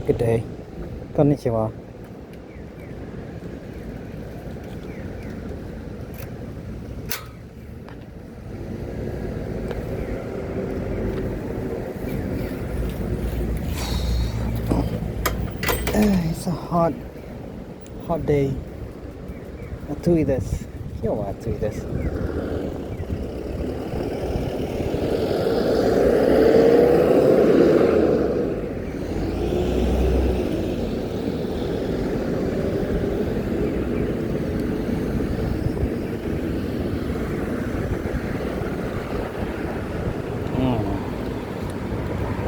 Good day. Konnichiwa. It's a hot day. 暑いです。今日は暑いです。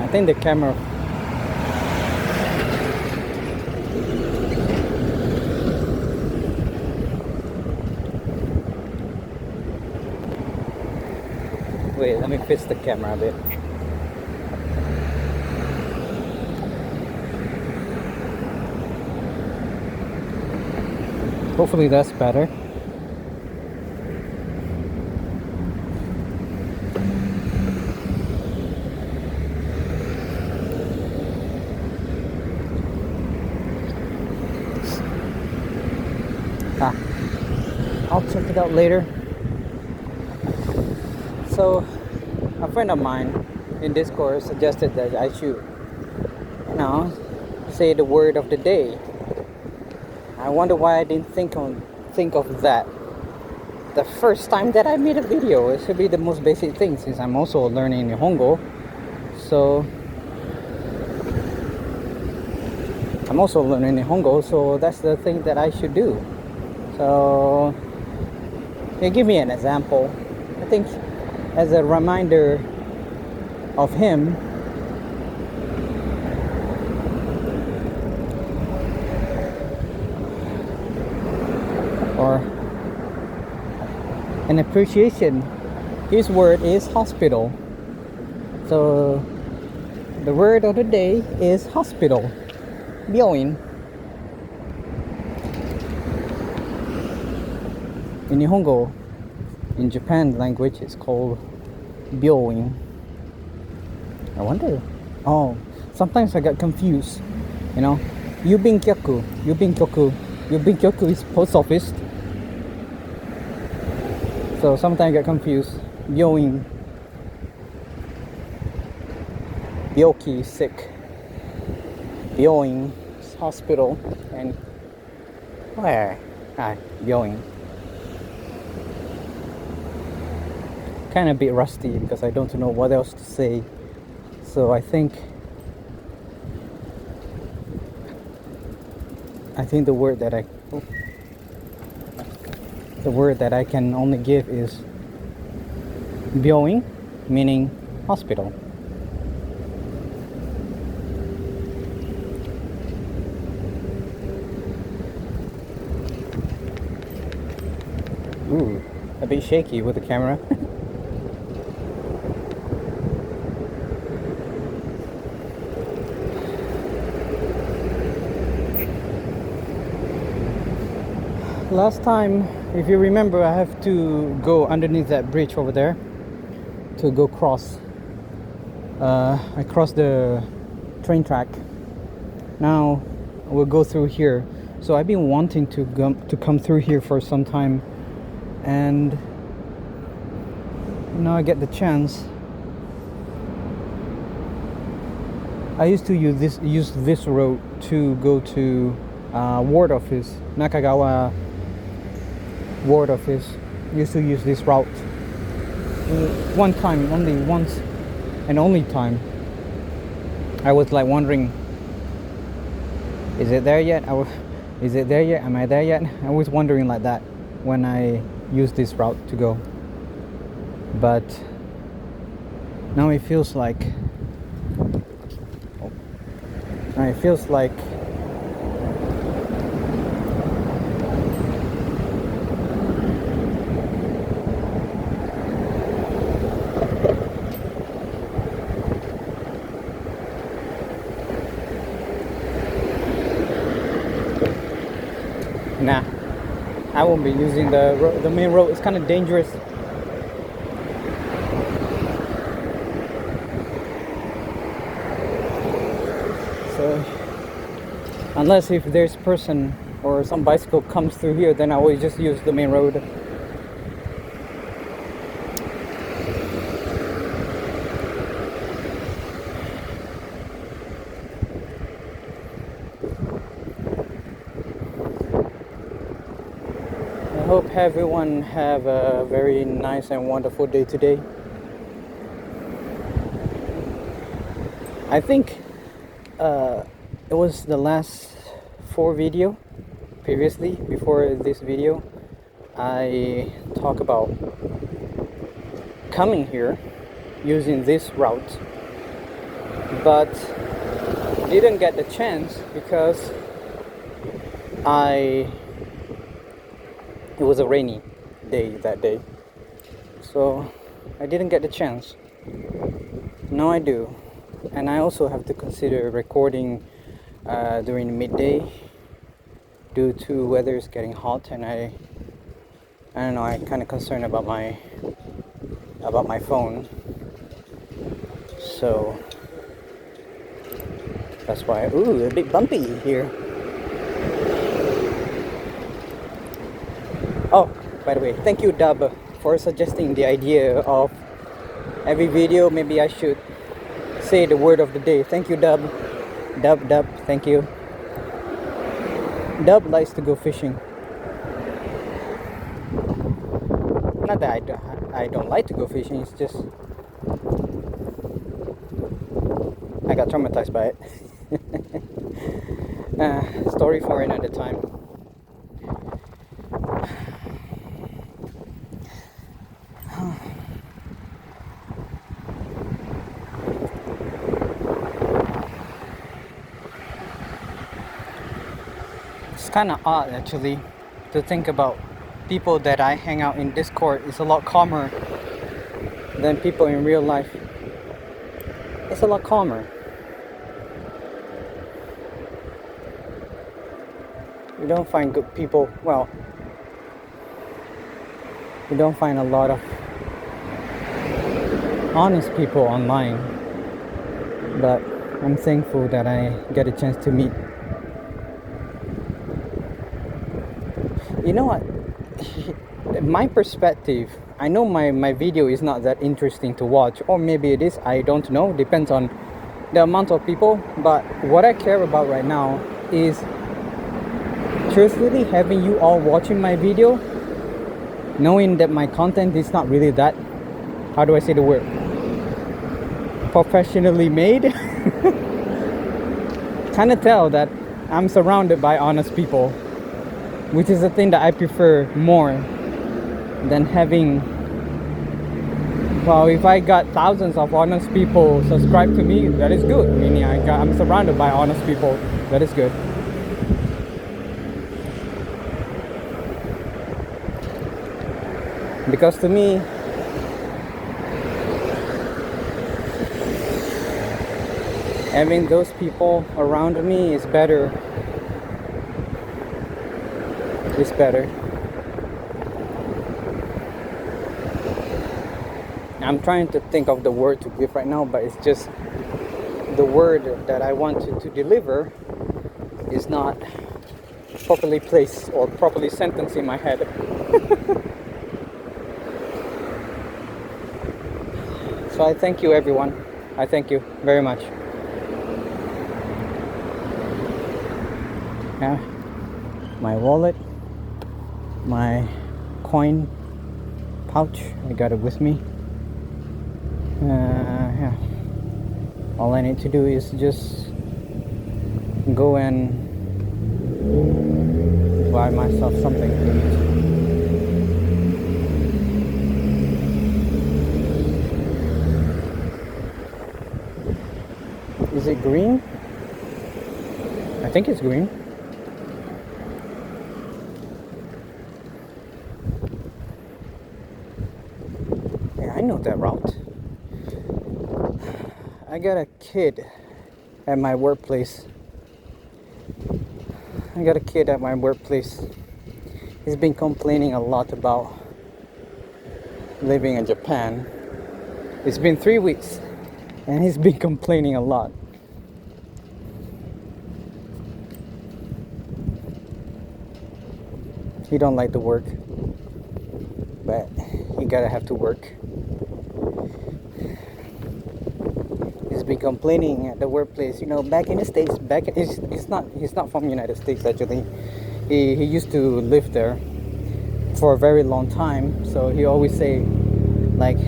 I think the camera. Wait, let me fix the camera a bit. Hopefully that's better. I'll check it out later. So, a friend of mine in Discord suggested that I should, say the word of the day. I wonder why I didn't think of that the first time that I made a video. It should be the most basic thing, since I'm also learning Nihongo. So I'm also learning Nihongo, so that's the thing that I should do. So give me an example. I think as a reminder of him, or an appreciation. His word is hospital. So the word of the day is hospital. 病院. In Nihongo, in Japan language, it's called 病院. I wonder. Oh, sometimes I got confused. Yubinkyoku is post office. So sometimes I get confused. 病院. Byoki, sick. 病院, hospital. And where? 病院. Kind of a bit rusty because I don't know what else to say. So I think the word that I can only give is 病院, meaning hospital. Ooh, a bit shaky with the camera. Last time, if you remember, I have to go underneath that bridge over there to go cross. I crossed the train track. Now we'll go through here. So I've been wanting to come through here for some time, and now I get the chance. I used to use this road to go to ward office, Nakagawa ward office. Used to use this route one time, only once and only time. I was like wondering, is it there yet? Is it there yet? Am I there yet? I was wondering like that when I used this route to go. But now it feels like nah, I won't be using the main road. It's kind of dangerous. So Unless if there's person or some bicycle comes through here, then I always just use the main road. I hope everyone have a very nice and wonderful day today. I think it was the last 4 video previously. Before this video, I talk about coming here using this route, but didn't get the chance because it was a rainy day that day, so I didn't get the chance. Now I do, and I also have to consider recording during midday due to weather is getting hot, and I don't know, I'm kind of concerned about my phone, so that's why. Ooh, a bit bumpy here. Oh, by the way, thank you, Dub, for suggesting the idea of every video maybe I should say the word of the day. Thank you, Dub. Dub, thank you. Dub likes to go fishing. Not that I don't like to go fishing, it's just I got traumatized by it. Story for another time. It's kind of odd actually to think about people that I hang out in Discord is a lot calmer than people in real life. It's a lot calmer. You don't find good people, well, you don't find a lot of honest people online, but I'm thankful that I get a chance to meet. You know what? My perspective, I know my video is not that interesting to watch, or maybe it is, I don't know, depends on the amount of people, but what I care about right now is truthfully having you all watching my video, knowing that my content is not really that, how do I say the word, professionally made. Kind of tell that I'm surrounded by honest people, which is the thing that I prefer more than having, well, if I got thousands of honest people subscribe to me, that is good, meaning I'm surrounded by honest people, that is good. Because to me, having those people around me is better. It's better. I'm trying to think of the word to give right now, but it's just the word that I want to deliver is not properly placed or properly sentenced in my head. So I thank you, everyone. I thank you very much. Yeah, my wallet, my coin pouch, I got it with me. Yeah, all I need to do is just go and buy myself something to eat. Is it green? I think it's green. Yeah, I know that route. I got a kid at my workplace. He's been complaining a lot about living in Japan. It's been 3 weeks and he's been complaining a lot. he don't like to work, but he gotta have to work. He's been complaining at the workplace. Back in the States, he's not from the United States actually. He used to live there for a very long time, so he always say like,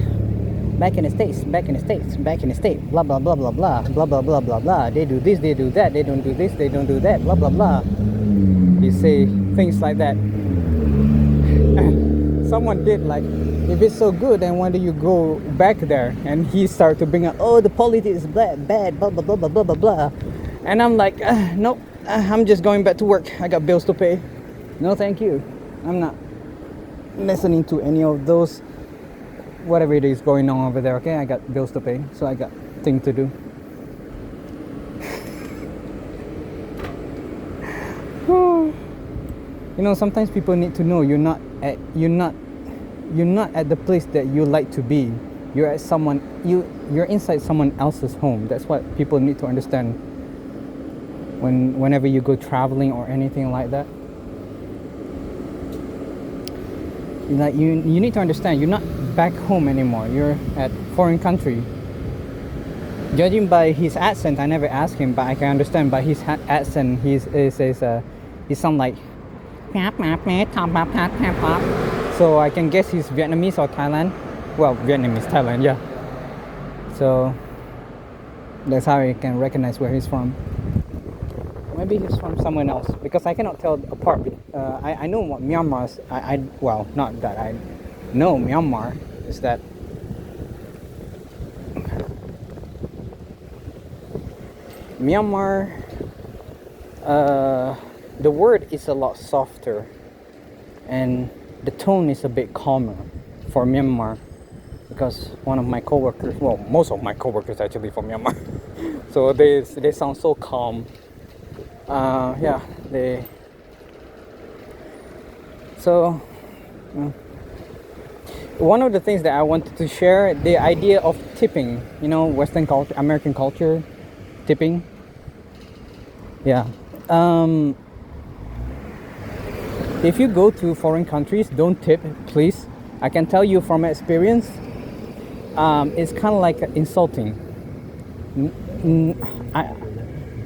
back in the States, back in the States, back in the States, blah blah blah blah blah blah blah blah blah blah. They do this, they do that, they don't do this, they don't do that, blah blah blah. He say things like that. And someone did like, if it's so good, then why do you go back there? And he started to bring up, oh, the politics is bad, blah blah blah blah blah blah blah. And I'm like, nope, I'm just going back to work. I got bills to pay. No, thank you. I'm not listening to any of those, whatever it is going on over there. Okay, I got bills to pay, so I got things to do. Sometimes people need to know you're not at the place that you like to be. You're at you're inside someone else's home. That's what people need to understand whenever you go traveling or anything like that. Like you need to understand you're not back home anymore. You're at foreign country. Judging by his accent, I never asked him, but I can understand by his accent. He sound like. So I can guess he's Vietnamese or Thailand. Well, Vietnamese, Thailand, yeah. So that's how I can recognize where he's from. Maybe he's from someone else, because I cannot tell apart. I know what Myanmar is. Well, not that I know Myanmar is that Myanmar. The word is a lot softer, and the tone is a bit calmer for Myanmar, because one of my coworkers, well, most of my coworkers actually from Myanmar, so they sound so calm. One of the things that I wanted to share, the idea of tipping, Western culture, American culture, tipping. Yeah. If you go to foreign countries, don't tip, please. I can tell you from experience, it's kind of like insulting.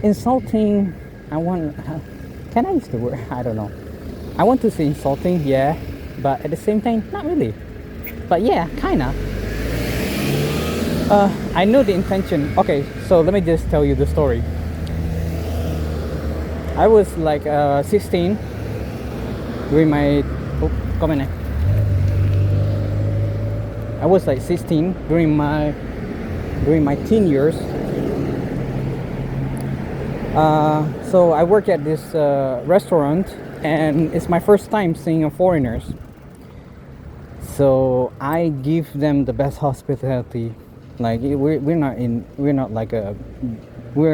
Insulting. Can I use the word? I don't know. I want to say insulting, yeah, but at the same time, not really. But yeah, kinda. I know the intention. Okay, so let me just tell you the story. I was like 16 during my I was like 16 during my teen years. So I work at this restaurant, and it's my first time seeing foreigners. So I give them the best hospitality. Like we're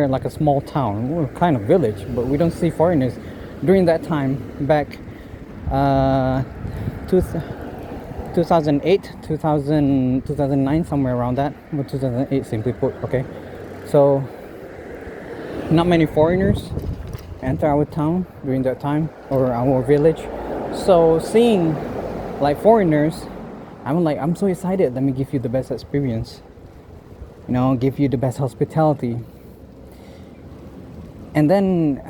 like a small town. We're kind of village, but we don't see foreigners. During that time, back 2008, 2009, somewhere around that. 2008, simply put. Okay, so not many foreigners enter our town during that time, or our village. So seeing like foreigners, I'm so excited. Let me give you the best experience. Give you the best hospitality. And then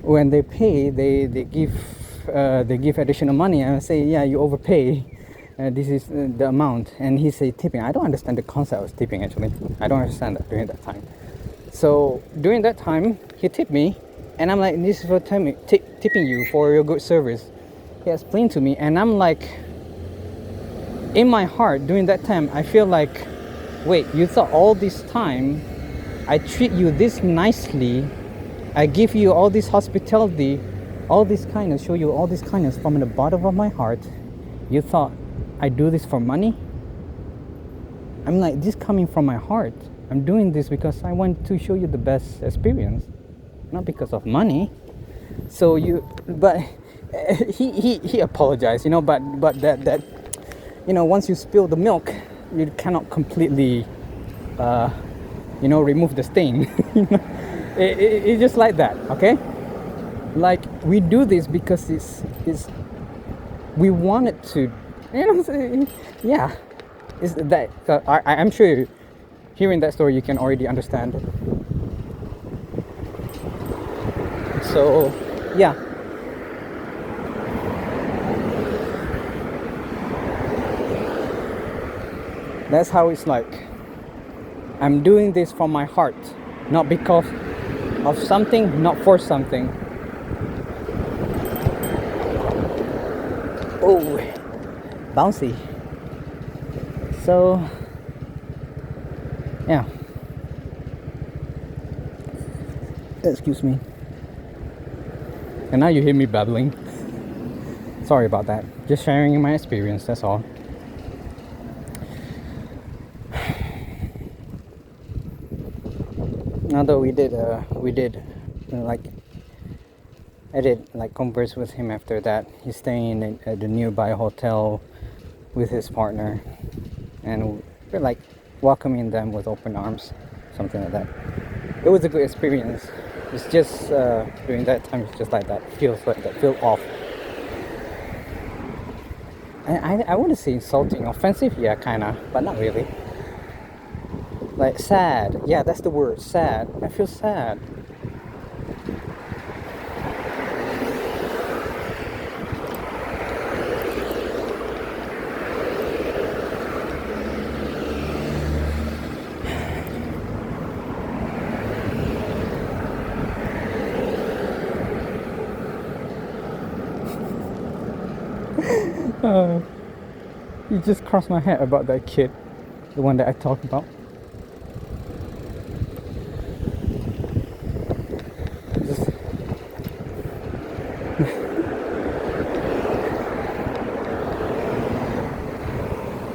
when they pay, they give additional money. I say, yeah, you overpay. This is the amount. And he say tipping. I don't understand the concept of tipping actually. I don't understand that during that time. So during that time, he tipped me, and I'm like, this is for tipping you for your good service. He explained to me, and I'm like, in my heart during that time, I feel like, wait, you thought all this time I treat you this nicely, I give you all this hospitality, all this kindness, show you all this kindness from the bottom of my heart. You thought I do this for money? I'm like, this coming from my heart. I'm doing this because I want to show you the best experience, not because of money. So but he apologized, but that once you spill the milk, you cannot completely remove the stain. It's just like that, okay? Like, we do this because is we wanted to, yeah. Is that I'm sure hearing that story you can already understand. So yeah, that's how it's like. I'm doing this from my heart, not because of something, not for something. Oh, bouncy. So yeah, excuse me. And now you hear me babbling. Sorry about that. Just sharing my experience, that's all. Although we did like I did like converse with him after that. He's staying at the nearby hotel with his partner, and we're like welcoming them with open arms, something like that. It was a good experience. It's just during that time, it's just like that. Feels like that. Feel off. And I want to say insulting, offensive, yeah, kinda, but not really. Like sad, yeah, that's the word, sad. I feel sad. You just crossed my head about that kid, the one that I talked about. Just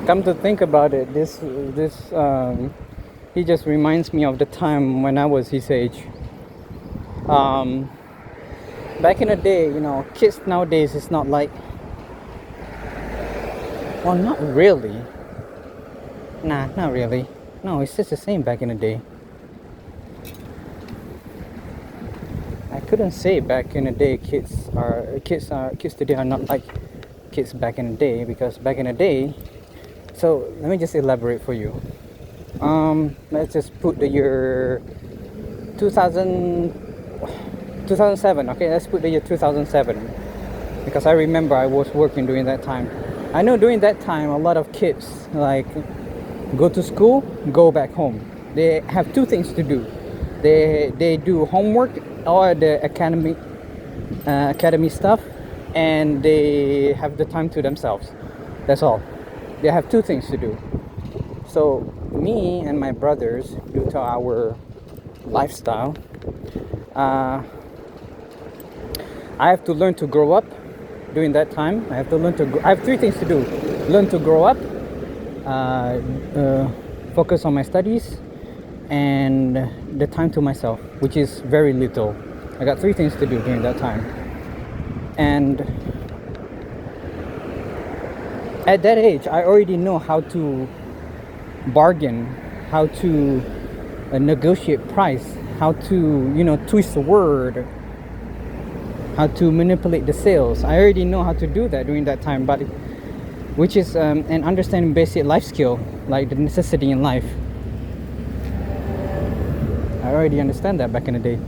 come to think about it, he just reminds me of the time when I was his age. Back in the day, kids nowadays is not like, well, not really. Nah, not really. No, it's just the same back in the day. I couldn't say back in the day kids today are not like kids back in the day, because back in the day, so let me just elaborate for you. Let's just put the year 2007. Okay, let's put the year 2007, because I remember I was working during that time. I know during that time a lot of kids like go to school, go back home. They have two things to do. They do homework or the academy stuff, and they have the time to themselves. That's all. They have two things to do. So me and my brothers, due to our lifestyle, I have to learn to grow up. During that time, I have three things to do: learn to grow up, focus on my studies, and the time to myself, which is very little. I got three things to do during that time. And at that age, I already know how to bargain, how to negotiate price, how to twist the word, how to manipulate the sales. I already know how to do that during that time, but which is an understanding basic life skill, like the necessity in life. I already understand that back in the day.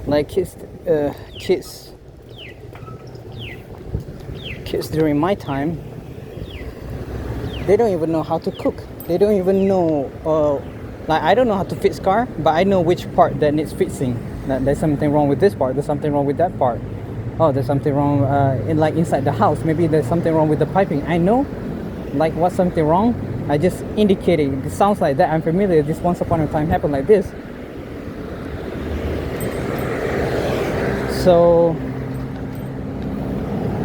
Like kids during my time, they don't even know how to cook. They don't even know, like I don't know how to fix car, but I know which part that needs fixing. That there's something wrong with this part, there's something wrong with that part. Oh, there's something wrong inside the house. Maybe there's something wrong with the piping. I know, like what's something wrong. I just indicate it. It sounds like that. I'm familiar. This once upon a time happened like this. So,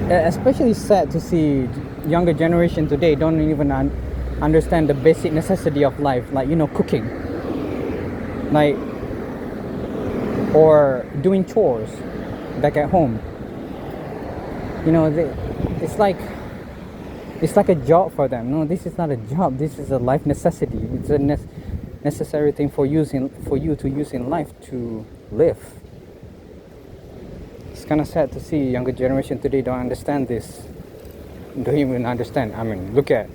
especially sad to see younger generation today don't even understand the basic necessity of life, like cooking, like, or doing chores back at home. It's like a job for them. No, this is not a job. This is a life necessity. necessary thing for you to use in life to live. It's kind of sad to see younger generation today don't understand this, don't even understand. I mean, look at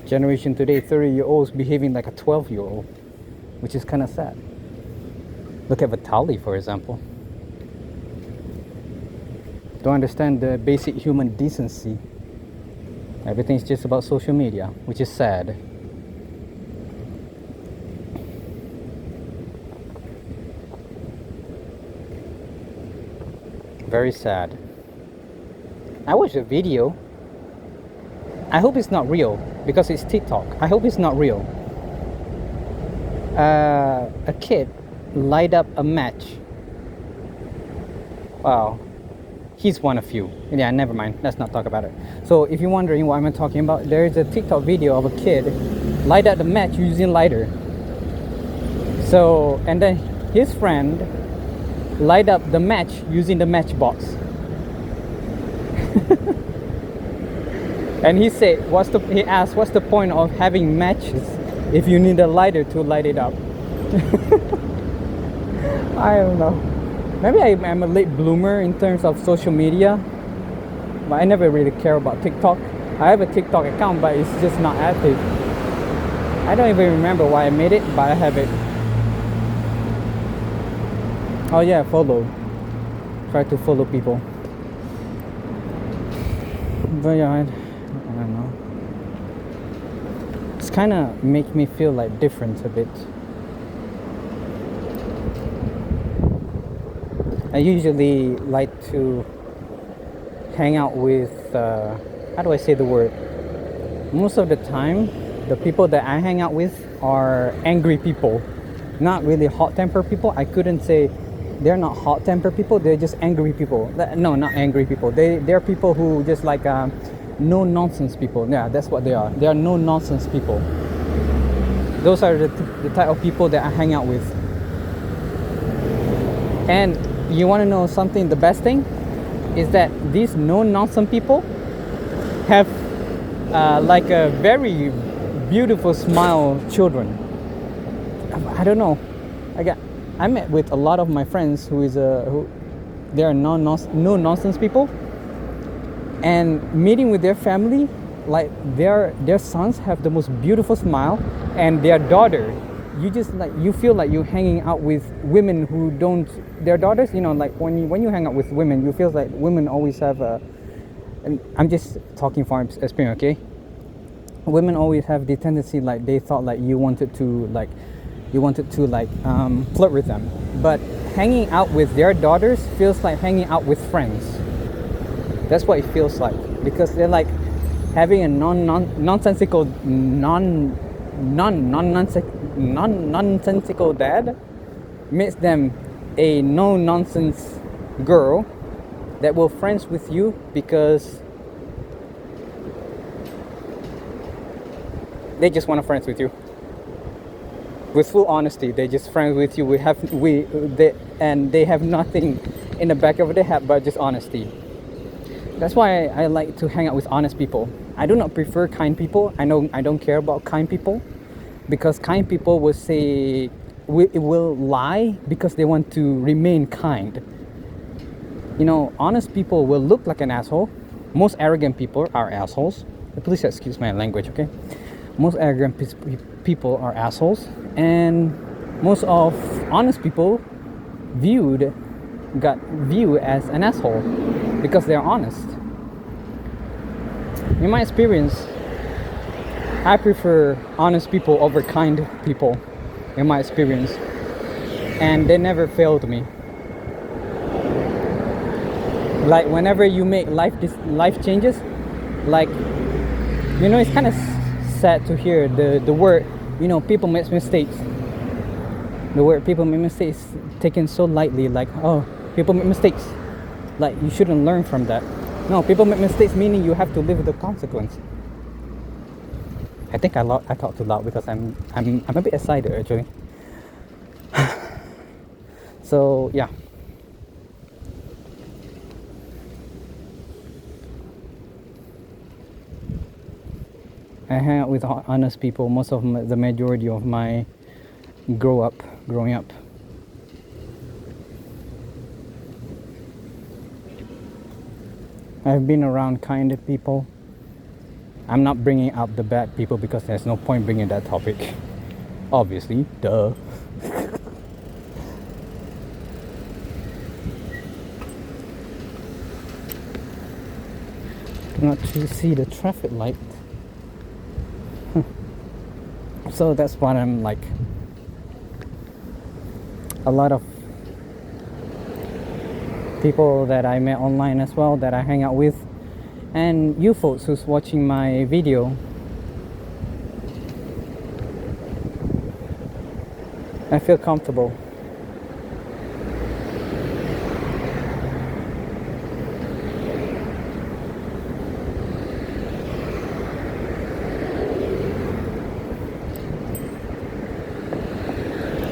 generation today, 30-year-olds behaving like a 12-year-old, which is kind of sad. Look at Vitali, for example. Don't understand the basic human decency. Everything's just about social media, which is sad. Very sad. I watched a video. I hope it's not real because it's TikTok. I hope it's not real. A kid light up a match. Wow. He's one of you. Yeah, never mind. Let's not talk about it. So if you're wondering what I'm talking about, there is a TikTok video of a kid light up the match using lighter. So, and then his friend light up the match using the matchbox. And he said, he asked, what's the point of having matches if you need a lighter to light it up? I don't know. Maybe I'm a late bloomer in terms of social media, but I never really care about TikTok. I have a TikTok account, but it's just not active. I don't even remember why I made it, but I have it. Oh yeah, follow. Try to follow people. But yeah, I don't know. It's kind of make me feel like different a bit. I usually like to hang out with, how do I say the word? Most of the time, the people that I hang out with are angry people. Not really hot-tempered people. I couldn't say they're not hot-tempered people, they're just angry people. No, not angry people. They're people who just like no-nonsense people. Yeah, that's what they are. They are no-nonsense people. Those are the type of people that I hang out with. And you want to know something? The best thing is that these no-nonsense people have like a very beautiful smile children. I don't know. I met with a lot of my friends who they are no-nonsense people, and meeting with their family, like their sons have the most beautiful smile, and their daughter, you feel like you're hanging out with women who don't, their daughters, you know, like when you hang out with women, you feel like women always have and I'm just talking from experience, okay? Women always have the tendency, like they thought like you wanted to flirt with them, but hanging out with their daughters feels like hanging out with friends. That's what it feels like, because they're like having a nonsensical dad makes them a no-nonsense girl that will friends with you because they just want to friends with you. With full honesty, they just friends with you. And they have nothing in the back of their head but just honesty. That's why I like to hang out with honest people. I do not prefer kind people. I know I don't care about kind people, because kind people will say will lie because they want to remain kind. You know, honest people will look like an asshole. Most arrogant people are assholes. Please excuse my language, okay? Most arrogant people are assholes, and most of honest people got viewed as an asshole because they're honest. In my experience, I prefer honest people over kind people, in my experience, and they never failed me. Like whenever you make life changes, like, you know, it's kind of sad to hear the word, you know, people make mistakes. The word people make mistakes taken so lightly, like, oh, people make mistakes, like you shouldn't learn from that. No, people make mistakes meaning you have to live with the consequence. I think I talk too loud because I'm a bit excited actually. So yeah. I hang out with honest people most of the majority of my growing up. I've been around kind people. I'm not bringing up the bad people because there's no point bringing that topic. Obviously, duh. Not to see the traffic light. So that's what I'm like. A lot of people that I met online as well that I hang out with, and you folks who's watching my video. I feel comfortable.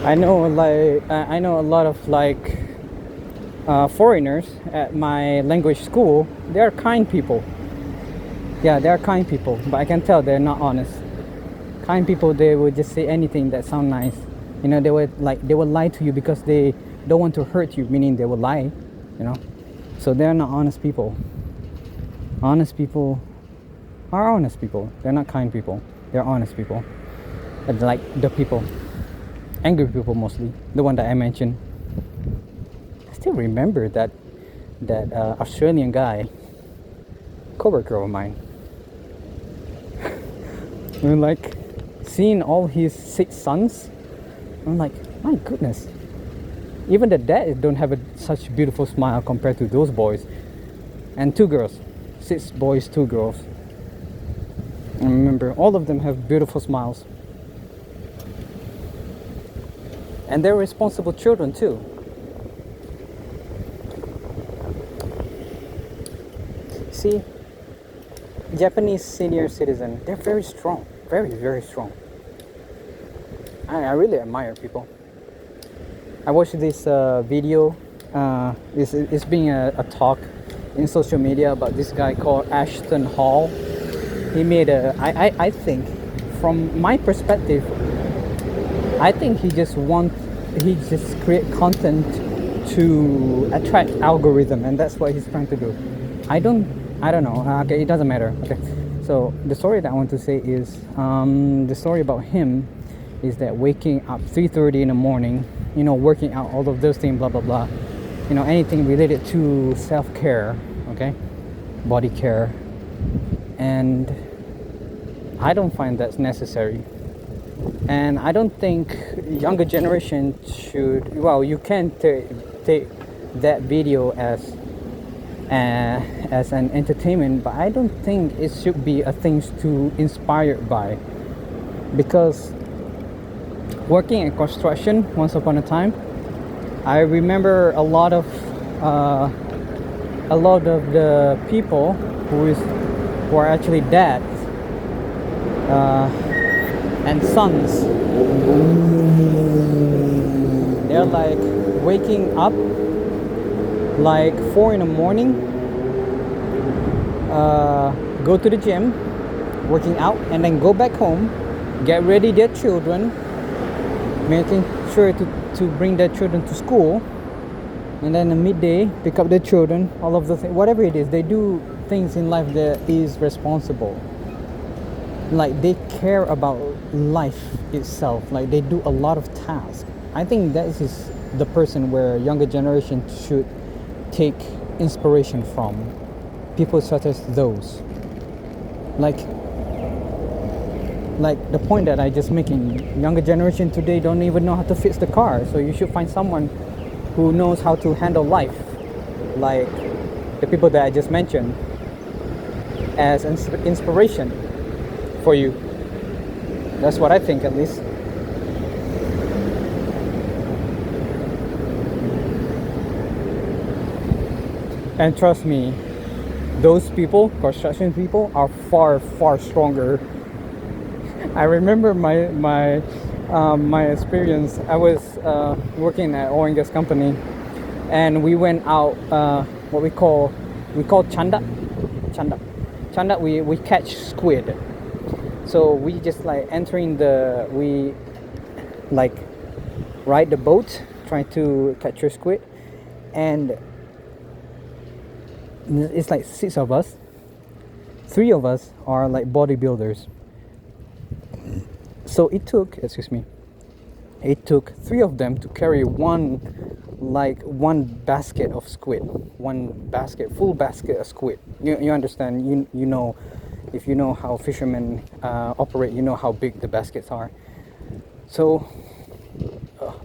I know a lot of foreigners at my language school. They're kind people. Yeah, they're kind people, but I can tell they're not honest. Kind people, they will just say anything that sounds nice. You know, they will lie to you because they don't want to hurt you, meaning they will lie, you know. So they're not honest people. Honest people are honest people. They're not kind people. They're honest people. Like the people. Angry people mostly, the one that I mentioned. I still remember that Australian guy, coworker of mine. And like seeing all his 6 sons, I'm like, my goodness. Even the dad don't have such beautiful smile compared to those boys. And 2 girls, 6 boys, 2 girls. I remember all of them have beautiful smiles. And they're responsible children too. See, Japanese senior citizen, they're very strong, very, very strong. I really admire people. I watched this video. It's being a talk in social media about this guy called Ashton Hall. He made I think, from my perspective, I think he just create content to attract algorithm, and that's what he's trying to do. I don't know. Okay, it doesn't matter. Okay, so the story that I want to say is the story about him is that waking up 3:30 in the morning, you know, working out, all of those things, blah blah blah, you know, anything related to self-care, okay, body care, and I don't find that's necessary. And I don't think younger generation should. Well, you can take that video as an entertainment, but I don't think it should be a thing to inspired by. Because working in construction once upon a time, I remember a lot of the people who are actually dads and sons. They're like waking up like 4 in the morning, go to the gym, working out, and then go back home, get ready their children, making sure to bring their children to school, and then at midday pick up their children. All of the things, whatever it is, they do things in life that is responsible. Like they care about life itself. Like they do a lot of tasks. I think that is the person where younger generation should take inspiration from. People such as those. Like the point that I just making, younger generation today don't even know how to fix the car. So you should find someone who knows how to handle life, like the people that I just mentioned, as inspiration for you. That's what I think, at least. And trust me, those people, construction people, are far, far stronger. I remember my experience. I was working at oil and gas company, and we went out. What we call chanda. We catch squid. So we just like entering we like ride the boat trying to catch a squid, and it's like 6 of us. 3 of us are like bodybuilders. So it took 3 of them to carry one basket of squid, full basket of squid. You understand? You know, if you know how fishermen operate, you know how big the baskets are. So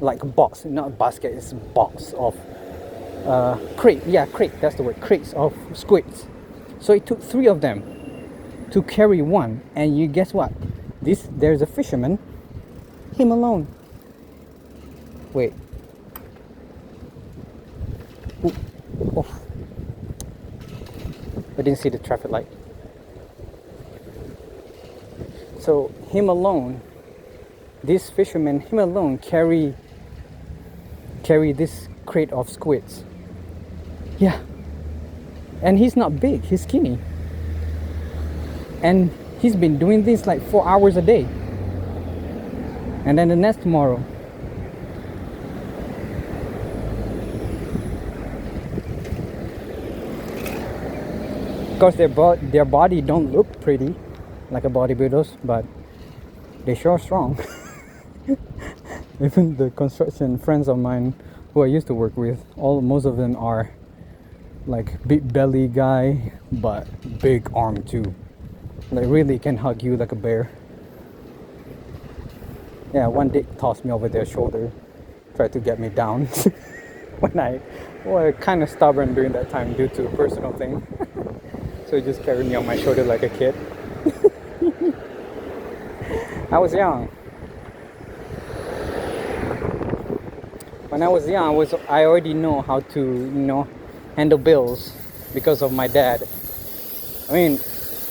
like a box, not a basket, it's a box of crate. Yeah, crate. That's the word. Crates of squids. So it took 3 of them to carry one, and you guess what? There's a fisherman, him alone. Wait. Ooh. Oh. I didn't see the traffic light. So him alone, this fisherman, him alone carry this crate of squids. Yeah. And he's not big, he's skinny. And he's been doing this like 4 hours a day. And then the next tomorrow. Of course, their body don't look pretty like a bodybuilder's, but they sure strong. Even the construction friends of mine who I used to work with, most of them are like big belly guy, but big arm too. Like really can hug you like a bear. Yeah, one dick tossed me over their shoulder, tried to get me down. When I was kind of stubborn during that time due to a personal thing. So he just carried me on my shoulder like a kid. I was young. When I was young, I already know how to, handle bills because of my dad. I mean,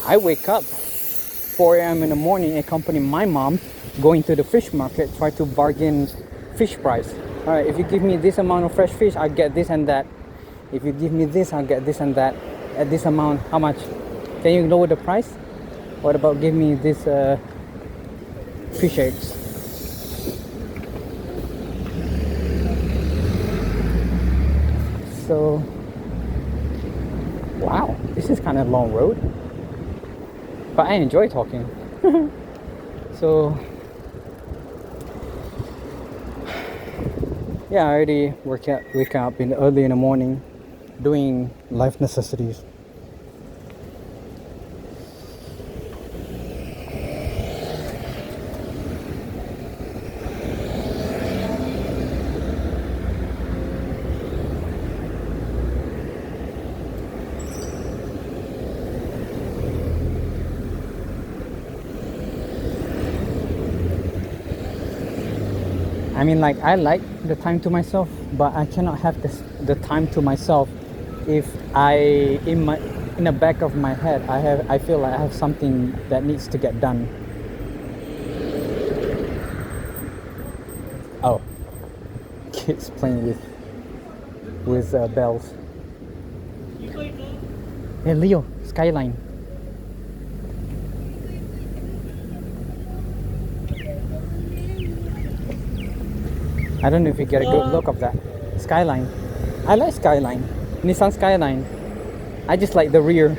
I wake up 4 a.m. in the morning, accompany my mom going to the fish market, try to bargain fish price. All right, if you give me this amount of fresh fish, I'll get this and that. If you give me this, I'll get this and that. At this amount, how much? Can you lower the price? What about give me this fish eggs? So, wow, this is kind of a long road, but I enjoy talking. So, yeah, I already wake up early in the morning, doing life necessities. I mean, like, I like the time to myself, but I cannot have the time to myself if in the back of my head I feel like I have something that needs to get done. Oh, kids playing with bells. Hey Leo, skyline. I don't know if you get a good look of that. Skyline. I like Skyline. Nissan Skyline. I just like the rear.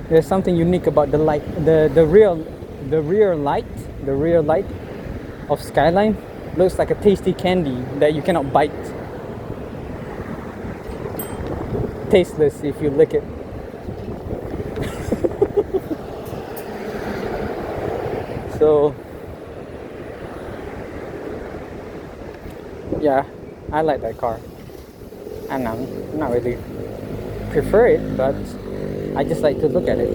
There's something unique about the light. The rear light of Skyline looks like a tasty candy that you cannot bite. Tasteless if you lick it. So yeah, I like that car. I know, not really prefer it, but I just like to look at it.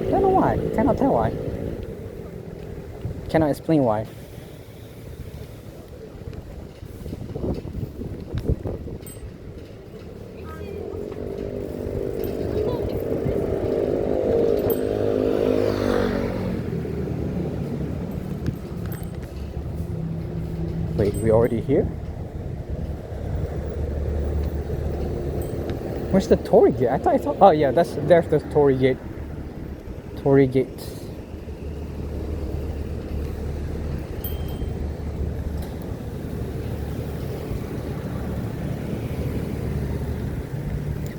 I don't know why. Cannot tell why. Cannot explain why. Wait, we already here? Where's the Torii gate? I thought. Oh yeah, there's the Torii gate. Torii gate.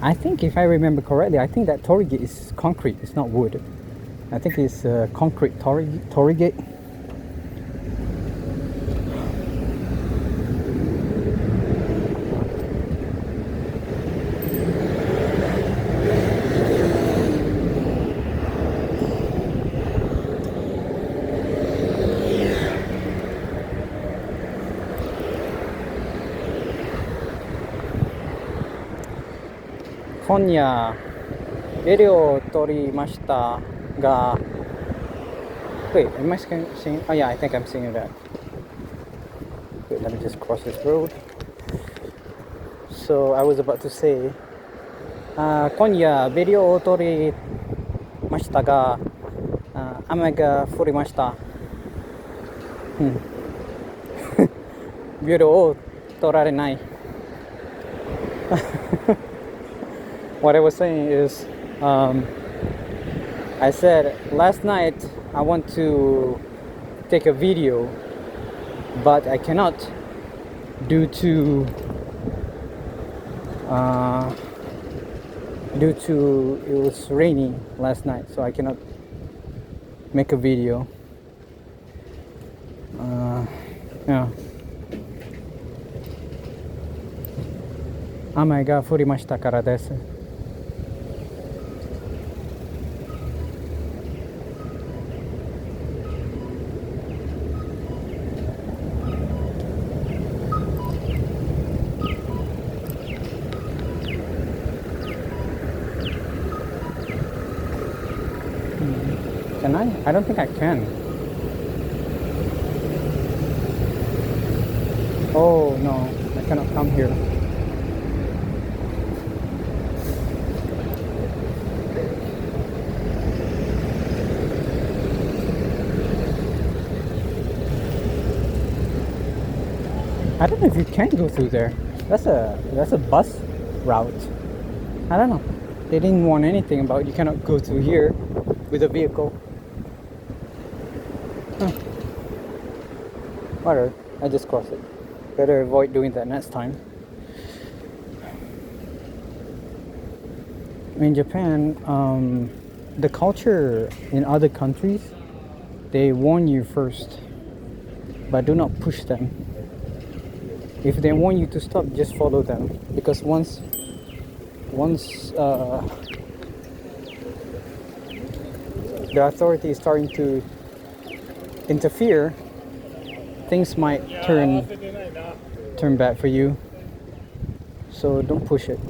I think if I remember correctly, I think that torii gate is concrete. It's not wood. I think it's concrete torii gate. Konya, video torimashita ga. Wait, am I singing? Oh yeah, I think I'm singing that. Wait, let me just cross this road. So I was about to say, Konya, video torimashita ga, ame ga furimashita. Video o torarenai. What I was saying is, I said last night I want to take a video, but I cannot due to it was raining last night, so I cannot make a video. Yeah. Ame ga furimashita kara desu. Can I? I don't think I can. Oh no, I cannot come here. I don't know if you can go through there. That's a bus route. I don't know. They didn't warn anything about you cannot go through here with a vehicle. Whatever. I just crossed it. Better avoid doing that next time. In Japan, the culture in other countries, they warn you first, but do not push them. If they want you to stop, just follow them, because once the authority is starting to interfere, things might turn bad for you. So don't push it.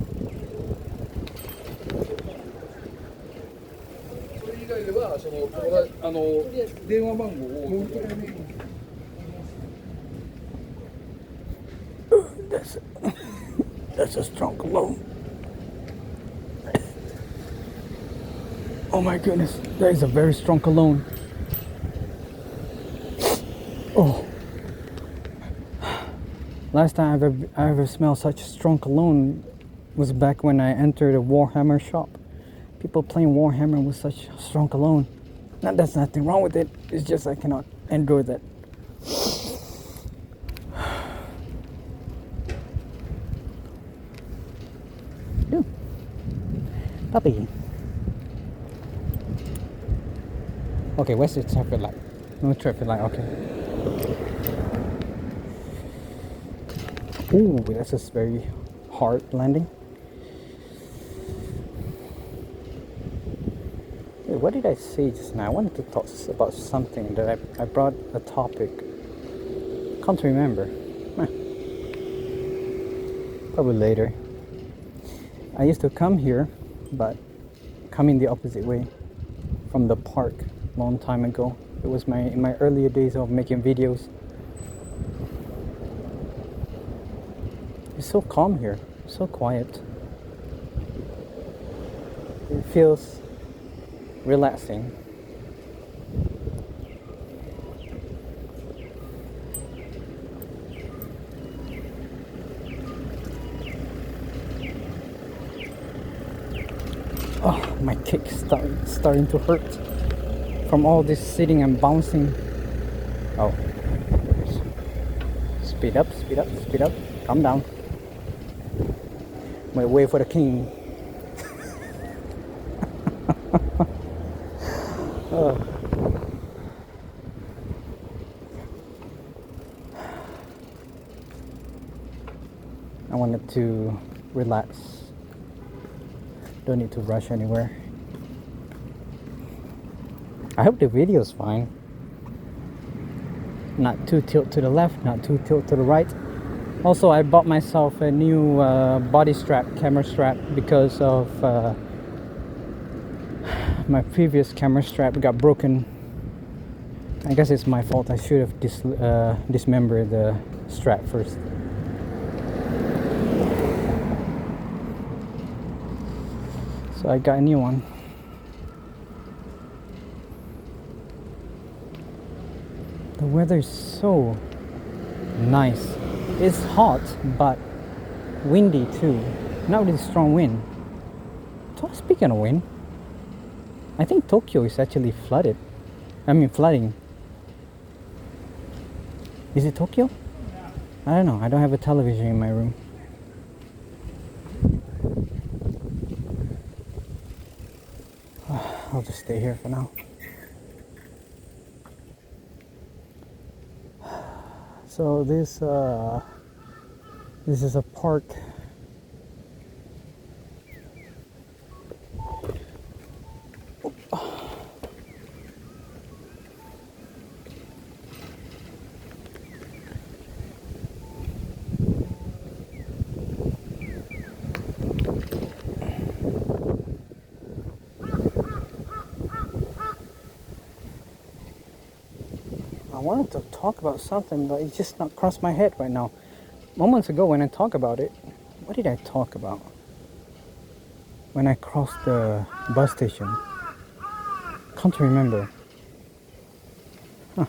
That's a strong cologne. Oh my goodness, that is a very strong cologne. Oh. Last time I ever smelled such strong cologne was back when I entered a Warhammer shop. People playing Warhammer with such strong cologne. Now, there's nothing wrong with it. It's just I cannot endure that. Dude. Puppy. Okay, where's the traffic light? No traffic light, okay. Ooh, that's just very hard landing. Wait, what did I say just now? I wanted to talk about something that I brought a topic. Can't remember. Probably later. I used to come here, but coming the opposite way from the park long time ago. It was in my earlier days of making videos. It's so calm here, so quiet. It feels relaxing. Oh, my kick is starting to hurt from all this sitting and bouncing. Oh, speed up, calm down. Wait for the king. I wanted to relax. Don't need to rush anywhere. I hope the video is fine. Not too tilt to the left, not too tilt to the right. Also, I bought myself a new body strap, camera strap, because of my previous camera strap got broken. I guess it's my fault. I should have dismembered the strap first. So I got a new one. The weather is so nice. It's hot, but windy too. Not really strong wind. Speaking of wind, I think Tokyo is actually flooded. Flooding. Is it Tokyo? I don't know. I don't have a television in my room. I'll just stay here for now. So this is a park. I wanted to talk about something, but it's just not crossed my head right now. Moments ago when I talked about it, what did I talk about? When I crossed the bus station. Can't remember. Huh.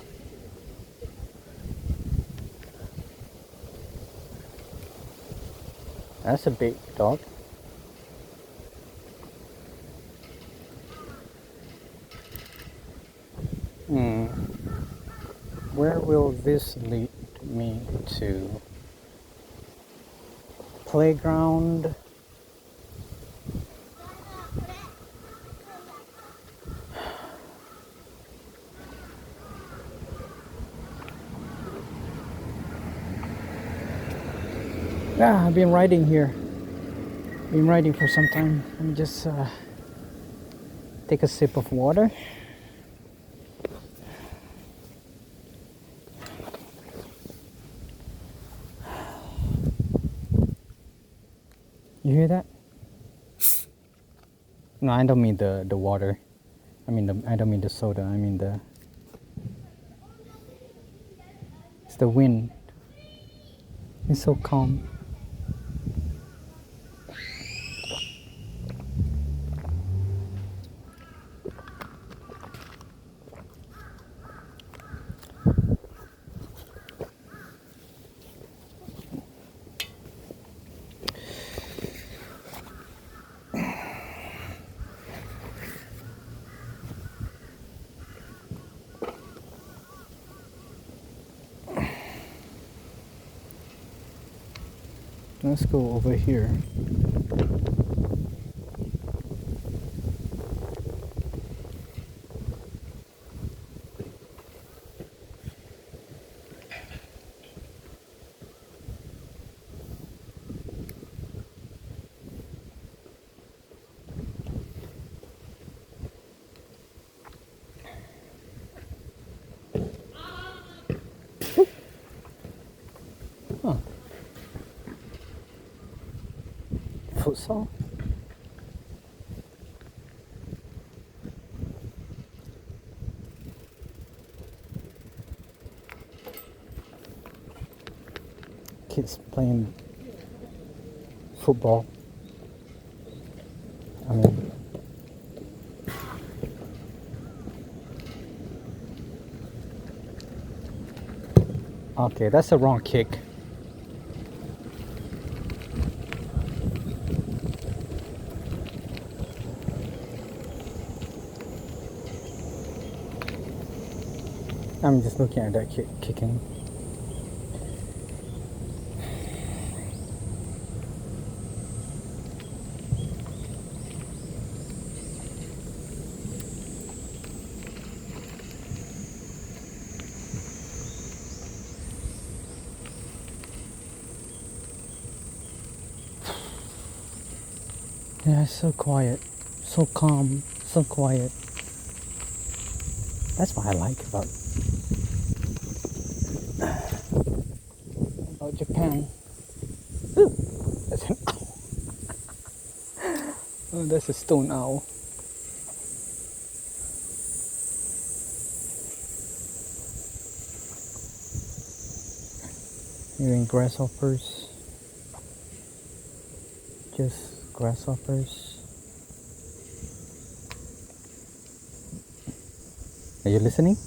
That's a big dog. Where will this lead me to? Playground. Yeah, I've been riding here. Been riding for some time. Let me just take a sip of water. You hear that? No, I don't mean the water. I don't mean the soda. I mean it's the wind. It's so calm. Let's go over here. Huh. Futsal? Kids playing football. Okay, that's the wrong kick. I'm just looking at that kicking. Yeah, it's so quiet, so calm, so quiet. That's what I like about Japan. Ooh, that's an owl. Oh, that's a stone owl. Hearing grasshoppers, just grasshoppers. Are you listening?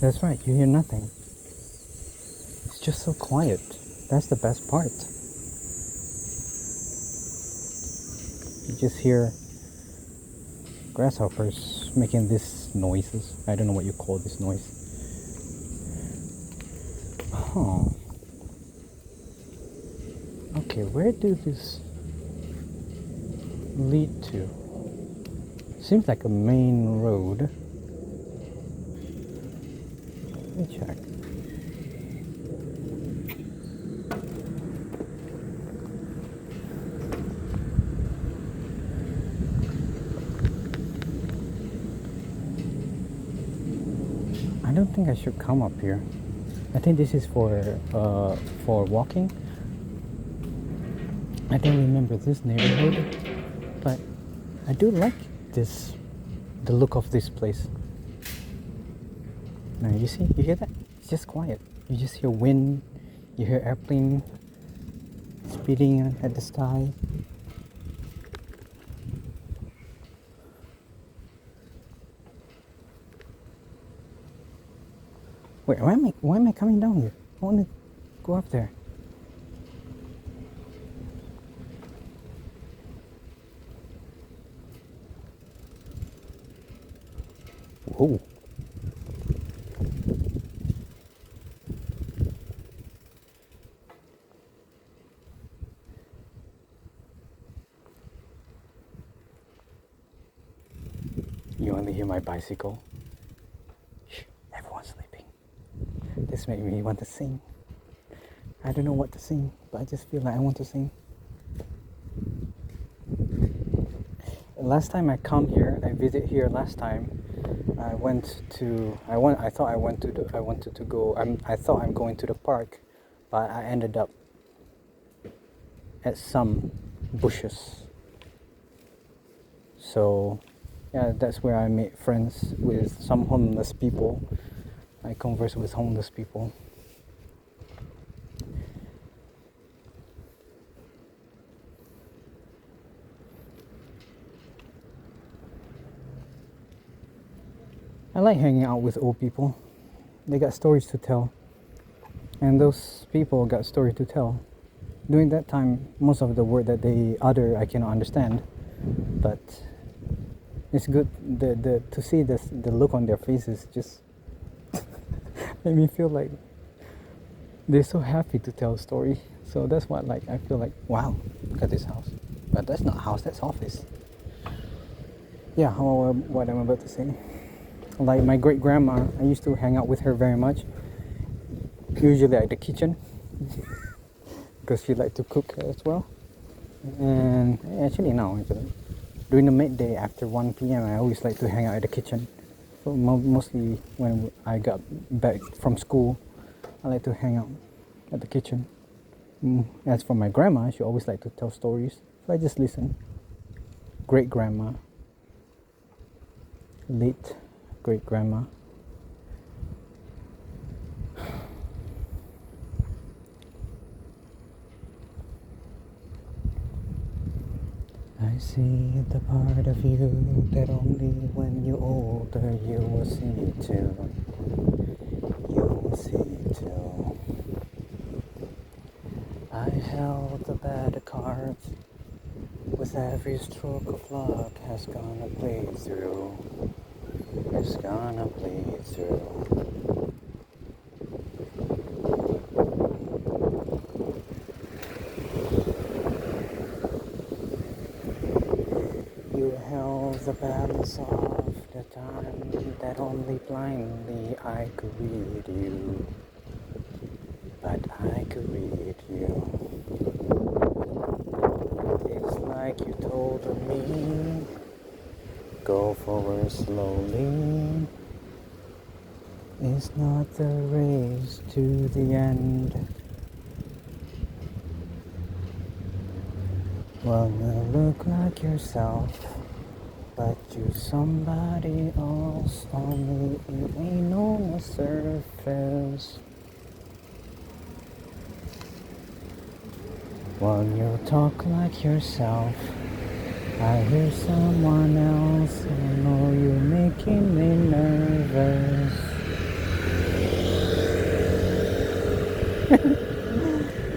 That's right, you hear nothing. It's just so quiet. That's the best part. You just hear grasshoppers making these noises. I don't know what you call this noise. Huh. Okay, where do this lead to? Seems like a main road. Let me check. I don't think I should come up here. I think this is for walking. I don't remember this neighborhood, but I do like the look of this place. Now you see, you hear that? It's just quiet. You just hear wind, you hear airplane speeding at the sky. Wait, why am I coming down here? I want to go up there. Whoa. You only hear my bicycle. Shh, everyone's sleeping. This made me want to sing. I don't know what to sing, but I just feel like I want to sing. Last time I come here, I visit here last time. I thought I wanted to go. I thought I'm going to the park, but I ended up at some bushes. So, yeah, that's where I made friends with some homeless people. I converse with homeless people. I like hanging out with old people. They got stories to tell. And those people got stories to tell. During that time, most of the word that they utter I cannot understand. But it's good to see the look on their faces just made me feel like they're so happy to tell a story. So that's what I feel like, wow, look at this house. But that's not a house, that's office. Yeah, what I'm about to say. Like my great grandma, I used to hang out with her very much. Usually at the kitchen, because she liked to cook as well. And actually no, during the midday after 1 p.m. I always like to hang out at the kitchen. So mostly when I got back from school, I like to hang out at the kitchen. As for my grandma, she always liked to tell stories, so I just listen. Great grandma, late great grandma. I see the part of you that only when you're older you will see too. You will see too. I held the bad cards. With every stroke of luck has gonna bleed through. It's gonna bleed through. You held the balance of the time that only blindly I could read you. But I could read you. It's like like you told me, go forward slowly. It's not the race to the end. Well, you look like yourself, but you somebody else. Only it ain't on the surface. Well, you talk like yourself, I hear someone else. I know you're making me nervous.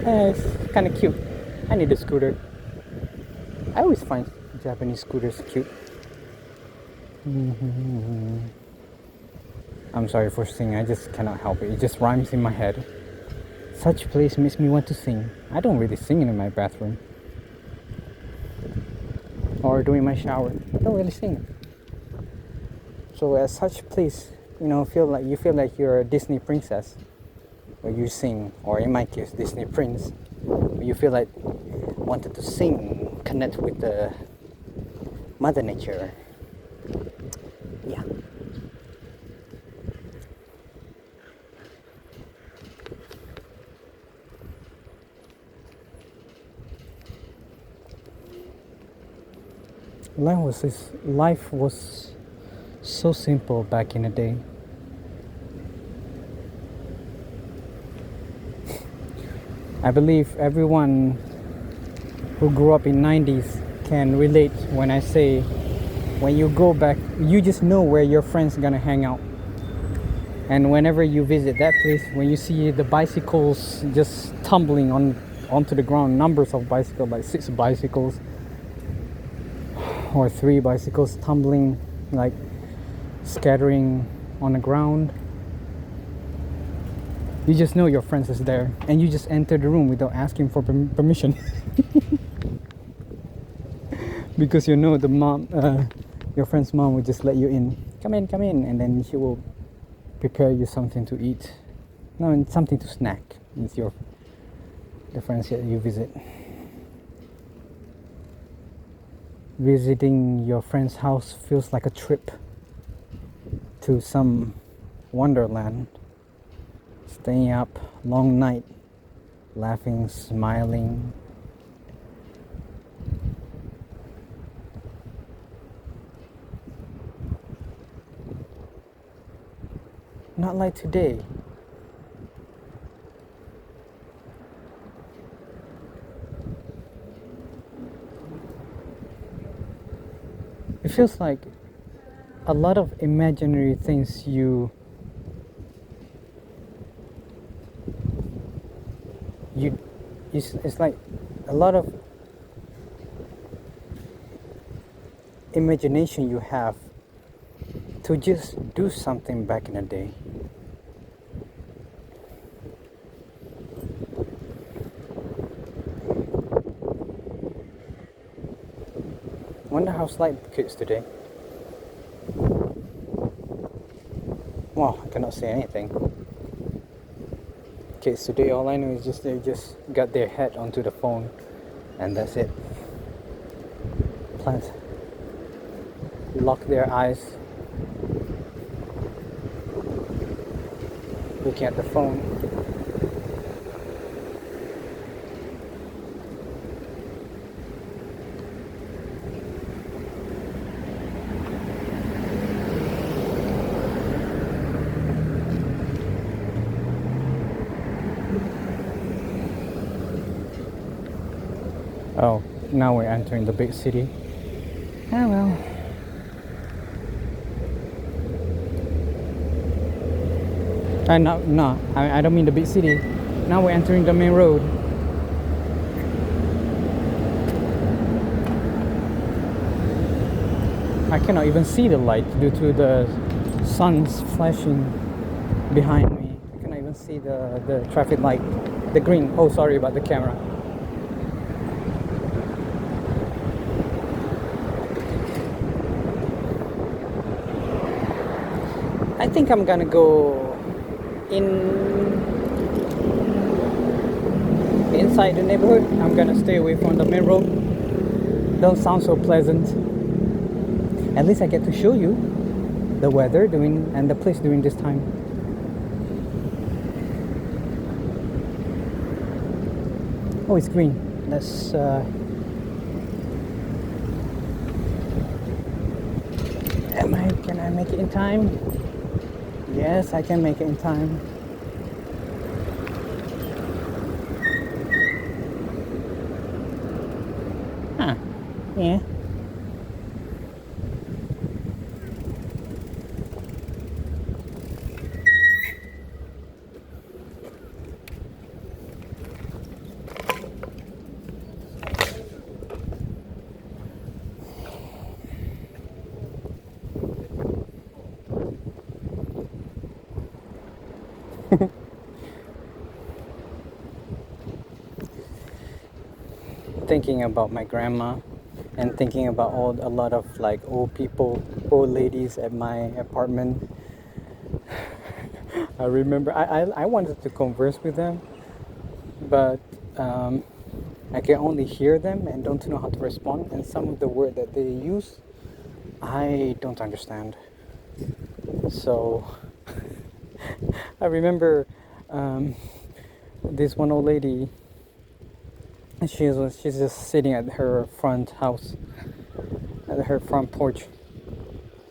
It's kind of cute. I need a scooter. I always find Japanese scooters cute. I'm sorry for singing, I just cannot help it. It just rhymes in my head. Such place makes me want to sing. I don't really sing in my bathroom or during my shower. I don't really sing. So at such place, feel like you're a Disney princess, where you sing, or in my case, Disney prince. Where you feel like wanted to sing, connect with the Mother Nature. Yeah. Life was so simple back in the day. I believe everyone who grew up in 90s can relate when I say, when you go back, you just know where your friends are gonna hang out. And whenever you visit that place, when you see the bicycles just tumbling onto the ground, numbers of bicycles, like 6 bicycles or 3 bicycles tumbling, like scattering on the ground, you just know your friends is there, and you just enter the room without asking for permission. Because you know your friend's mom will just let you in. Come in, and then she will prepare you something to eat. No, and something to snack with the friends that you visit. Visiting your friend's house feels like a trip to some wonderland. Staying up long night, laughing, smiling. Not like today. It feels like a lot of imaginary things it's like a lot of imagination you have to just do something back in the day. Wonder how slight kids today. Well, I cannot say anything. Kids today, all I know is they just got their head onto the phone, and that's it. Plus, lock their eyes, looking at the phone. Oh, now we're entering the big city. Ah well. No, I don't mean the big city. Now we're entering the main road. I cannot even see the light due to the sun's flashing behind me. I cannot even see the traffic light, the green. Oh, sorry about the camera. I think I'm gonna go inside the neighborhood. I'm gonna stay away from the main road. don't sound so pleasant. At least I get to show you the weather and the place during this time. Oh, it's green. Let's can I make it in time? Yes, I can make it in time. Huh. Yeah. Thinking about my grandma and thinking about a lot of like old people, old ladies at my apartment. I remember I wanted to converse with them, but I can only hear them and don't know how to respond. And some of the word that they use, I don't understand. So I remember this one old lady. She's just sitting at her front house, at her front porch,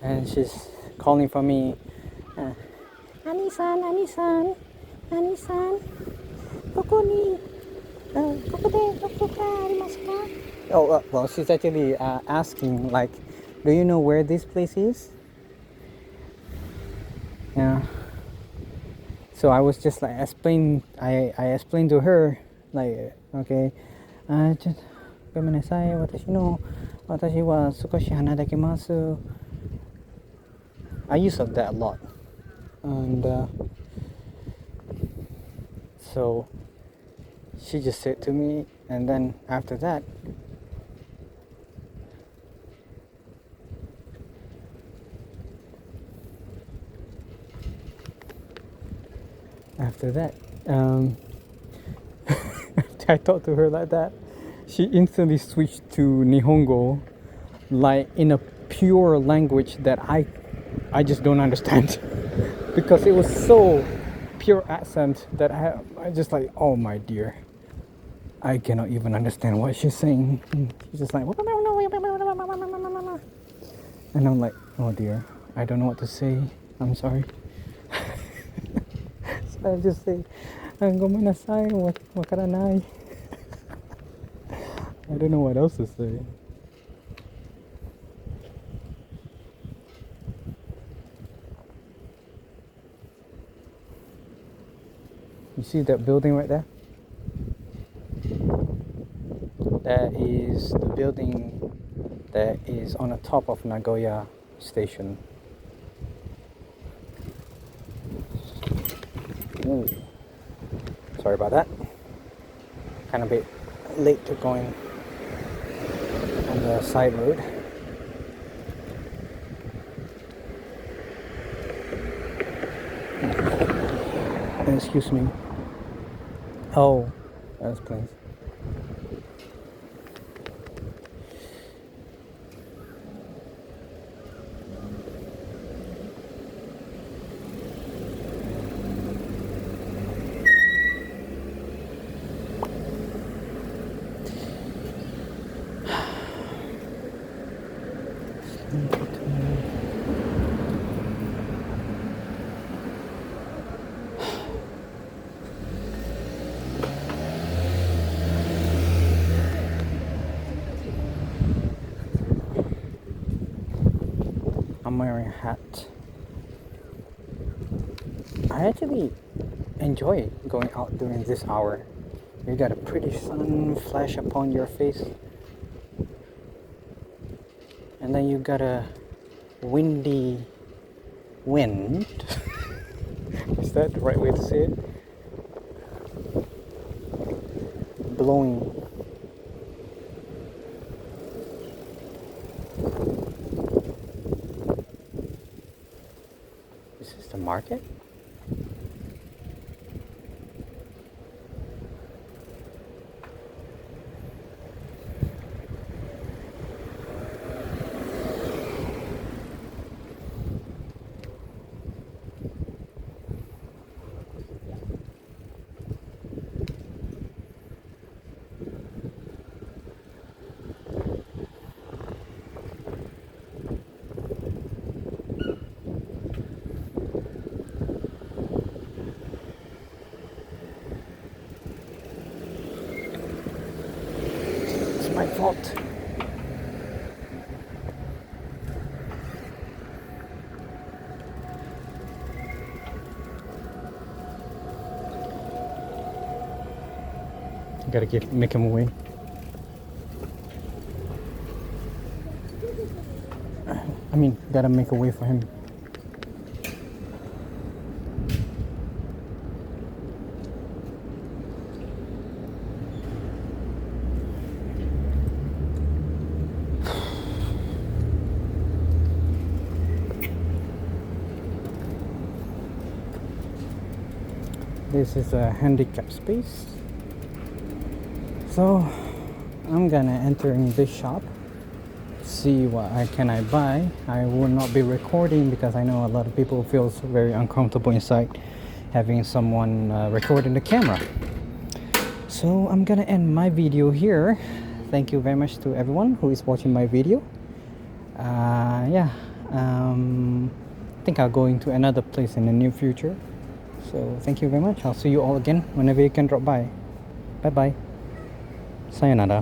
and she's calling for me. Ani-san, Ani-san, Ani-san, koko ni, koko de doko ka arimasu ka? Oh, well, she's actually asking, like, do you know where this place is? Yeah. So I was just like I explained to her, like, okay, ちょっとごめんなさい、私は少し離れてます。I use that a lot, and so she just said to me, and then after that, I talked to her like that. She instantly switched to Nihongo, like in a pure language that I just don't understand, because it was so pure accent that I just like, oh my dear, I cannot even understand what she's saying. She's just like, and I'm like, oh dear, I don't know what to say. I'm sorry. So I just say, ごめんなさい、わからない。I don't know what else to say. You see that building right there? That is the building that is on the top of Nagoya Station. Ooh. Sorry about that. Kind of a bit late to going on the side road. Excuse me. Oh, that's planes. I'm wearing a hat. I actually enjoy going out during this hour. You got a pretty sun flash upon your face, and then you got a windy wind. Is that the right way to say it? Blowing. Is this the market? Gotta make him away. I mean, gotta make a way for him. This is a handicap space. So I'm gonna enter in this shop, see what can I buy. I will not be recording because I know a lot of people feel very uncomfortable inside having someone recording the camera. So I'm gonna end my video here. Thank you very much to everyone who is watching my video. I think I'll go into another place in the near future. So thank you very much. I'll see you all again whenever you can drop by. Bye bye. Sayonara.